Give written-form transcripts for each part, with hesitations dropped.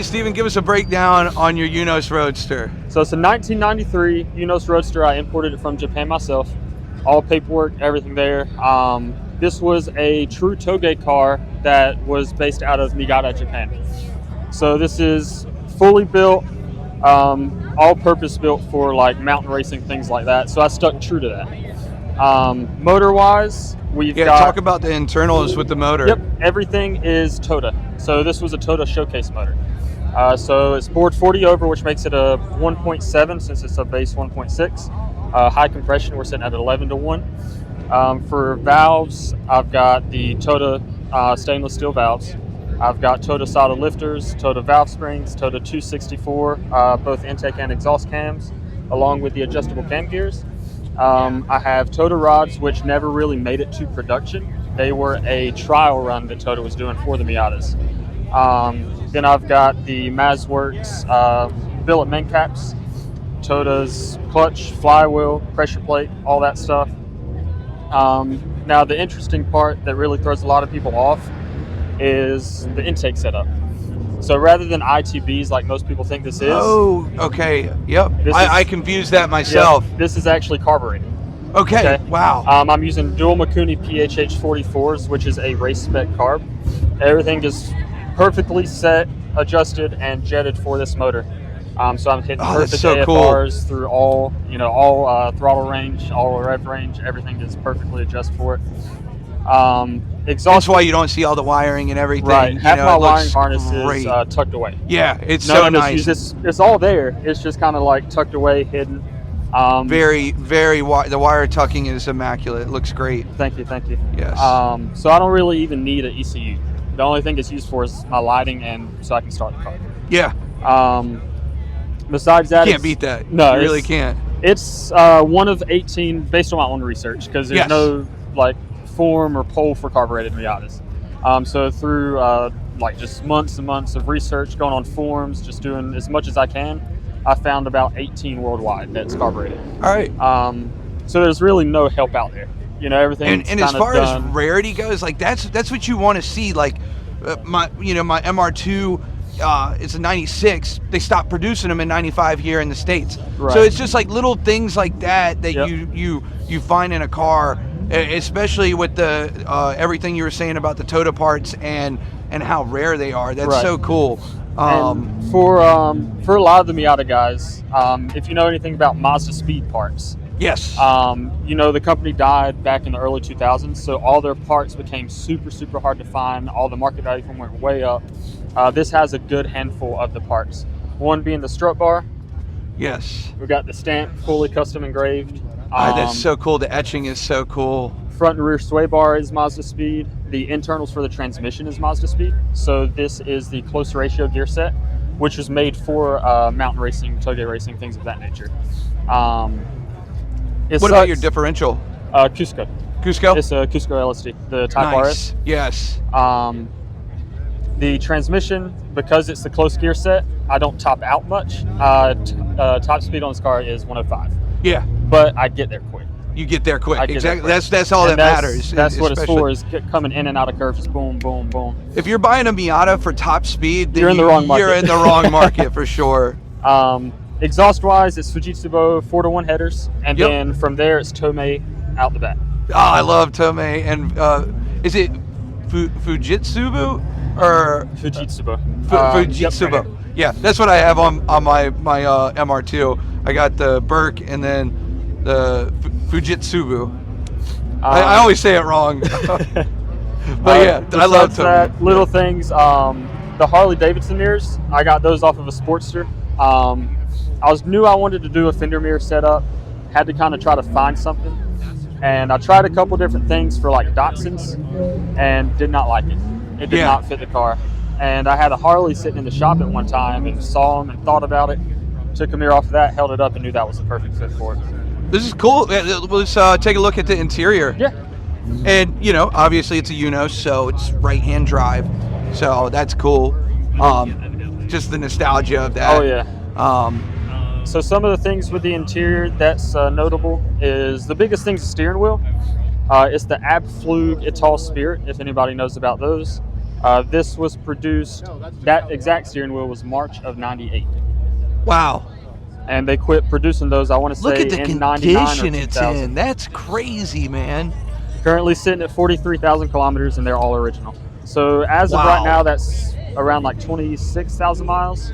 Steven, give us a breakdown on your Eunos Roadster. So it's a 1993 Eunos Roadster. I imported it from Japan myself. All paperwork, everything there. This was a true toge car that was based out of Niigata, Japan. So this is fully built, all-purpose built for like mountain racing, things like that. So I stuck true to that. Motor-wise, we've got... talk about the internals with the motor. Yep, everything is Toda. So this was a Toda showcase motor. So it's bored 40 over, which makes it a 1.7 since it's a base 1.6. High compression, we're sitting at 11 to 1. For valves, I've got the Toda stainless steel valves. I've got Toda solid lifters, Toda valve springs, Toda 264, both intake and exhaust cams, along with the adjustable cam gears. I have Toda rods, which never really made it to production. They were a trial run that Toda was doing for the Miatas. Then I've got the Mazworks billet main caps, Toda's clutch, flywheel, pressure plate, all that stuff. Now the interesting part that really throws a lot of people off is the intake setup. So rather than ITBs like most people think this is. Oh, okay. Yep. I confused that myself. Yep, this is actually carbureted. Okay. Wow. I'm using dual Mikuni PHH 44s, which is a race spec carb. Everything is perfectly set, adjusted, and jetted for this motor. So I'm hitting perfect AFRs through all throttle range, all rev range. Everything is perfectly adjusted for it. Exhaust. That's why you don't see all the wiring and everything. Right. Half my wiring harness is tucked away. Yeah, it's so nice. It's all there. It's just kind of like tucked away, hidden. The wire tucking is immaculate. It looks great. Thank you. Yes. So I don't really even need an ECU. The only thing it's used for is my lighting and so I can start the car. Yeah. Besides that, you can't beat that. No, you really can't. It's one of 18 based on my own research because there's no like form or poll for carbureted Miatas. So through just months and months of research, going on forums, just doing as much as I can, I found about 18 worldwide that's carbureted. All right. So there's really no help out there. Everything. And as far as rarity goes, like that's what you want to see. Like my MR2, it's a 96. They stopped producing them in 95 here in the States. Right. So it's just like little things like that you find in a car, especially with the everything you were saying about the Toda parts and how rare they are. That's so cool. For a lot of the Miata guys, if you know anything about Mazda Speed parts. Yes. The company died back in the early 2000s, so all their parts became super, super hard to find. All the market value from went way up. This has a good handful of the parts. One being the strut bar. Yes. We've got the stamp fully custom engraved. That's so cool. The etching is so cool. Front and rear sway bar is Mazda Speed. The internals for the transmission is Mazda Speed. So this is the close ratio gear set, which was made for mountain racing, toge racing, things of that nature. What about your differential? Cusco. Cusco? It's a Cusco LSD, the Type RS. Yes. The transmission, because it's the close gear set, I don't top out much. Top speed on this car is 105. Yeah. But I get there quick. You get there quick. Exactly. That's all that matters. That's what it's for, is coming in and out of curves, just boom, boom, boom. If you're buying a Miata for top speed, then you're in the wrong market. You're in the wrong market for sure. Exhaust-wise, it's Fujitsu 4-to-1 headers, and then from there it's Tomei out the back. Oh, I love Tomei. And is it Fujitsu or Fujitsu? Fujitsu. Right. Yeah, that's what I have on my MR2. I got the Burke and then the Fujitsu. I always say it wrong. But I love Tomei. Little things. The Harley Davidson mirrors, I got those off of a Sportster. I knew I wanted to do a fender mirror setup. Had to kind of try to find something, and I tried a couple different things for like Datsuns, and did not like it. It did not fit the car. And I had a Harley sitting in the shop at one time and saw them and thought about it. Took a mirror off of that, held it up, and knew that was the perfect fit for it. This is cool. Let's take a look at the interior. Yeah. And obviously it's a Eunos, so it's right-hand drive, so that's cool. Just the nostalgia of that. Oh yeah. So some of the things with the interior that's notable is the biggest thing's the steering wheel. It's the Abflug Ital Spirit, if anybody knows about those. This was produced, that exact steering wheel was March of 98. Wow. And they quit producing those, I want to Look say, at the in 99 or condition it's 2000. in. That's crazy, man. Currently sitting at 43,000 kilometers, and they're all original. So as of Wow. right now, that's around like 26,000 miles.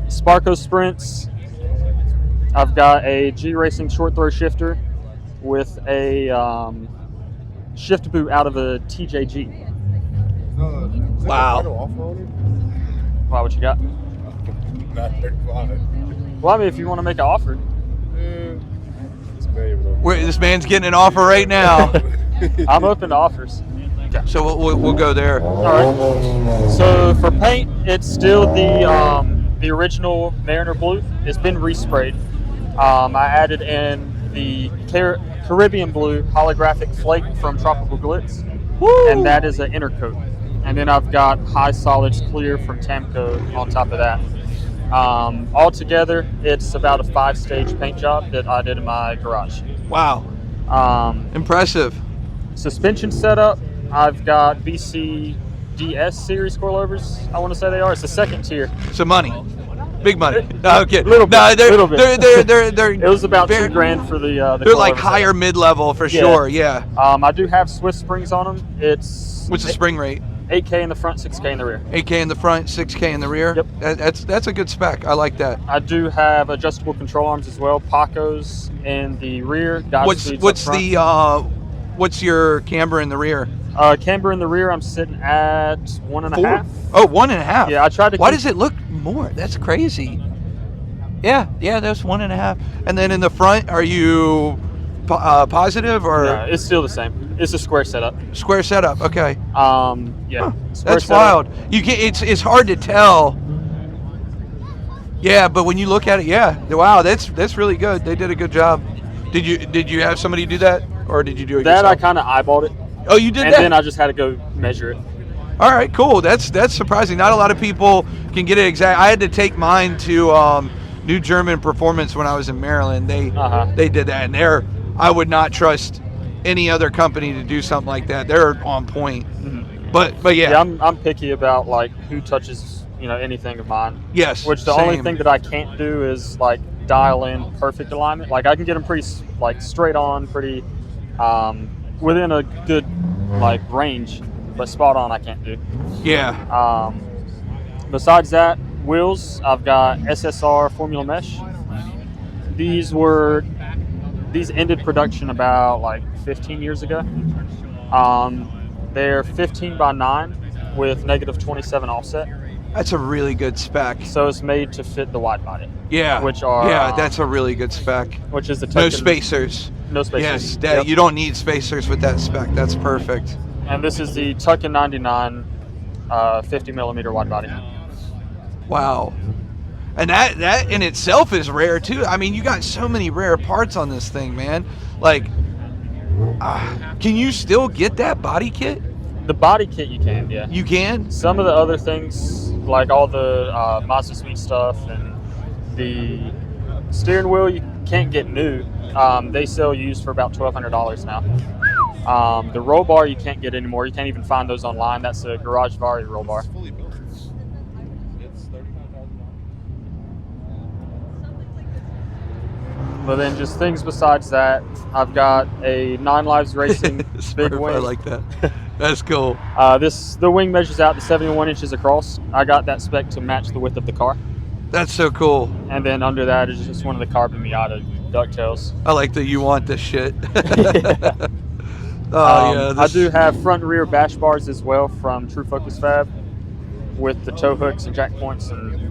Sparco Sprints. I've got a G Racing short throw shifter with a shift boot out of a TJG. Wow. Wow, what you got? Not very fun. Well, I mean, if you want to make an offer. This man's getting an offer right now. I'm open to offers. So we'll go there. All right. So for paint, it's still the original Mariner Blue. It's been resprayed. I added in the Caribbean Blue holographic flake from Tropical Glitz. Woo! And that is an inner coat. And then I've got High Solids Clear from Tamco on top of that. Altogether, it's about a 5-stage paint job that I did in my garage. Wow. Impressive. Suspension setup, I've got BCDS series coilovers, I want to say they are. It's the second tier. So money. Big money. No, okay. Little bit. No, Little bit. They're It was about very- $2,000 for the They're like coilover higher setup. mid-level for Yeah. sure, yeah. I do have Swift springs on them. It's What's the spring rate? 8K in the front, 6K in the rear. 8K in the front, 6K in the rear? Yep. That's a good spec. I like that. I do have adjustable control arms as well. Pacos in the rear. What's what's your camber in the rear? Camber in the rear, I'm sitting at 1.5. Oh, 1.5. Yeah, I tried to. Why does it look more? That's crazy. Yeah, that's 1.5. And then in the front, are you positive or No, it's still the same. It's a square setup. square setup? Okay. Yeah. Huh, Square that's setup. wild. You can it's hard to tell. Yeah, but when you look at it, yeah, wow, that's really good. They did a good job. Did you have somebody do that, or did you do it That I yourself? kind of eyeballed it, Oh, you did and that. then I just had to go measure it. All right, cool. That's surprising. Not a lot of people can get it exact. I had to take mine to New German Performance when I was in Maryland. They did that, and I would not trust any other company to do something like that. They're on point. Mm-hmm. But yeah. Yeah, I'm picky about like who touches anything of mine. Yes. Which the same. only thing that I can't do is like dial in perfect alignment. Like I can get them pretty like straight on, pretty within a good like range, but spot on I can't do. Yeah. Besides that, wheels, I've got SSR Formula Mesh. These ended production about like 15 years ago. They're 15 by 9 with negative 27 offset. That's a really good spec. So it's made to fit the wide body. Yeah. Which are that's a really good spec. which is the No token- spacers. No spacers. Yes, Yep. you don't need spacers with that spec. That's perfect. And this is the Tuckin 99 50 millimeter wide body. Wow. And that in itself is rare too. I mean, you got so many rare parts on this thing, man. Like, can you still get that body kit? The body kit you can, yeah. You can? Some of the other things, like all the Mazda Sweet stuff and the steering wheel, you can't get new. They sell used for about $1,200 now. The roll bar you can't get anymore. You can't even find those online. That's a Garage Vari roll bar. But then just things besides that, I've got a 9 Lives Racing big Smurf, wing. I like that. That's cool. The wing measures out to 71 inches across. I got that spec to match the width of the car. That's so cool. And then under that is just one of the Carbon Miata DuckTales. I like that you want this shit. I do have front and rear bash bars as well from True Focus Fab with the tow hooks and jack points and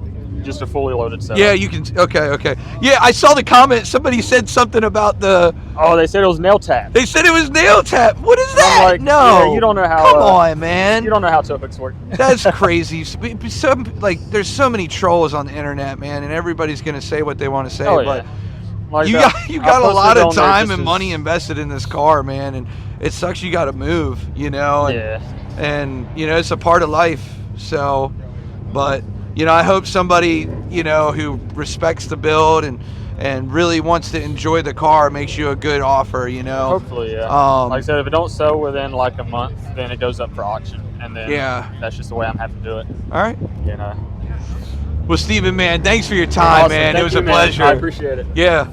just a fully loaded setup. Yeah, you can. Okay. Yeah, I saw the comment. Somebody said something about the. Oh, they said it was nail tap. They said it was nail tap. What is I'm that? like, No. yeah, you don't know how. Come on, man. You don't know how tow hooks work. That's crazy. There's so many trolls on the internet, man, and everybody's gonna say what they want to say. Oh, but yeah. Like you that. got I a posted lot on of there time just and as- money invested in this car, man, and it sucks you got to move, And, Yeah. and it's a part of life. So, but I hope somebody who respects the build and really wants to enjoy the car makes you a good offer. Hopefully, yeah. Um, Like I said, if it don't sell within like a month, then it goes up for auction. and then Yeah. that's just the way I'm having to do it. All right. You know. Well, Steven, man, thanks for your time, Awesome. man. Thank It was you, a man. pleasure. I appreciate it. Yeah.